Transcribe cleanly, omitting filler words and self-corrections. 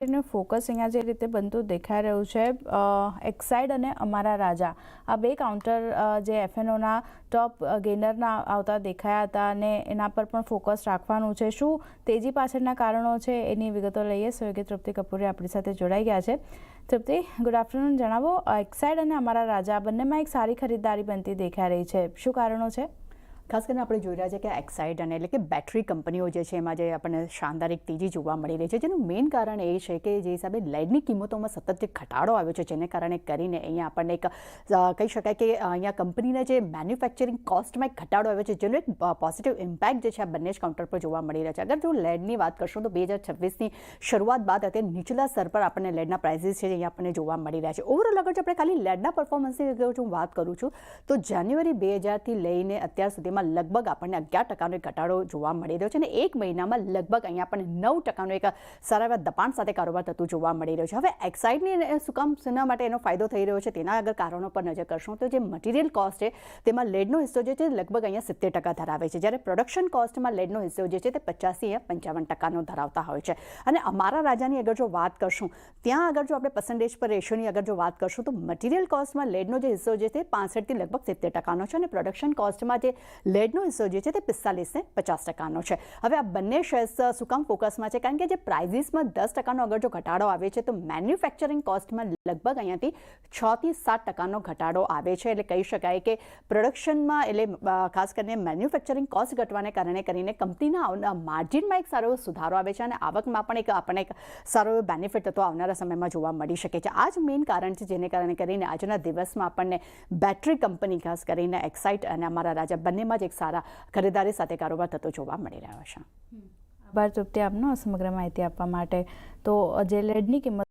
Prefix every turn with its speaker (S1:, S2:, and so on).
S1: Focus અહીંયા જે રીતે બનતું દેખાઈ રહ્યું છે, એક્સાઇડ અને અમારા રાજા આ બે કાઉન્ટર જે એફએનઓના ટોપ ગેનરના આવતા દેખાયા હતા અને એના પર પણ ફોકસ રાખવાનું છે. શું તેજી પાછળના કારણો છે એની વિગતો લઈએ. સહયોગી તૃપ્તિ કપૂરે આપણી સાથે જોડાઈ ગયા છે. તૃપ્તિ, ગુડ આફ્ટરનૂન. જણાવો, એક્સાઇડ અને અમારા રાજા બંનેમાં એક સારી ખરીદારી બનતી દેખાઈ રહી છે, શું કારણો છે?
S2: ખાસ કરીને આપણે જોઈ રહ્યા છીએ કે એક્સાઇડ અને એટલે કે બેટરી કંપનીઓ જે છે એમાં જે આપણને શાનદાર એક તેજી જોવા મળી રહી છે, જેનું મેઇન કારણ એ છે કે જે હિસાબે લેડની કિંમતોમાં સતત જે ઘટાડો આવ્યો છે, જેને કારણે કરીને અહીંયા આપણને એક કહી શકાય કે અહીંયા કંપનીના જે મેન્યુફેક્ચરિંગ કોસ્ટમાં એક ઘટાડો આવ્યો છે, જેનો એક પોઝિટિવ ઇમ્પેક્ટ જે છે આ બંને જ કાઉન્ટર પર જોવા મળી રહ્યા છે. અગર જો લેડની વાત કરશું તો 2026ની શરૂઆત બાદ અત્યારે નીચલા સ્તર પર આપણને લેડના પ્રાઇસીસ છે અહીંયા આપણને જોવા મળી રહ્યા છે. ઓવરઓલ અગર જો આપણે ખાલી લેડના પરફોર્મન્સની અગર હું વાત કરું છું તો જાન્યુઆરી 2000થી લઈને અત્યાર સુધીમાં લગભગ આપણને 11% એક ઘટાડો જોવા મળી રહ્યો છે અને એક મહિનામાં લગભગ અહીંયા આપણને 9% એક સારા એવા દબાણ સાથે કારોબાર થતું જોવા મળી રહ્યું છે. હવે એક્સાઇડની શું કામ શેના માટે એનો ફાયદો થઈ રહ્યો છે તેના અગર કારણો પર નજર કરશું તો જે મટીરિયલ કોસ્ટ છે તેમાં લેડનો હિસ્સો જે છે લગભગ અહીંયા 70% ધરાવે છે, જ્યારે પ્રોડક્શન કોસ્ટમાં લેડનો હિસ્સો જે છે તે 85-55% ધરાવતા હોય છે. અને અમારા રાજાની અગર જો વાત કરશું ત્યાં અગર જો આપણે પર્સન્ટેજ પર રેશિયોની અગર જો વાત કરશું તો મટીરિયલ કોસ્ટમાં લેડનો જે હિસ્સો છે તે 65% થી લગભગ 70% છે અને પ્રોડક્શન કોસ્ટમાં જે લેડનો હિસ્સો જે છે તે 45-50% છે. હવે આ બંને શેર્સ શું કામ ફોકસમાં છે? કારણ કે જે પ્રાઇઝીસમાં 10% અગર જો ઘટાડો આવે છે તો મેન્યુફેક્ચરિંગ કોસ્ટમાં લગભગ અહીંયાથી 6-7% ઘટાડો આવે છે. એટલે કહી શકાય કે પ્રોડક્શનમાં એટલે ખાસ કરીને મેન્યુફેક્ચરિંગ કોસ્ટ ઘટવાને કારણે કરીને કંપનીના માર્જિનમાં એક સારો સુધારો આવે છે અને આવકમાં પણ આપણને એક સારો એવો બેનિફિટ થતો આવનારા સમયમાં જોવા મળી શકે છે. આ જ મેઇન કારણ છે જેને કારણે કરીને આજના દિવસમાં આપણને બેટરી કંપની ખાસ કરીને એક્સાઇડ અને અમારા રાજા બંનેમાં જ એક સારા ખરીદારી સાથે કારોબાર થતો જોવા મળી રહ્યો છે.
S1: આભાર તૃપ્તિ આપનો સમગ્ર માહિતી આપવા માટે. તો જે લેડની કિંમત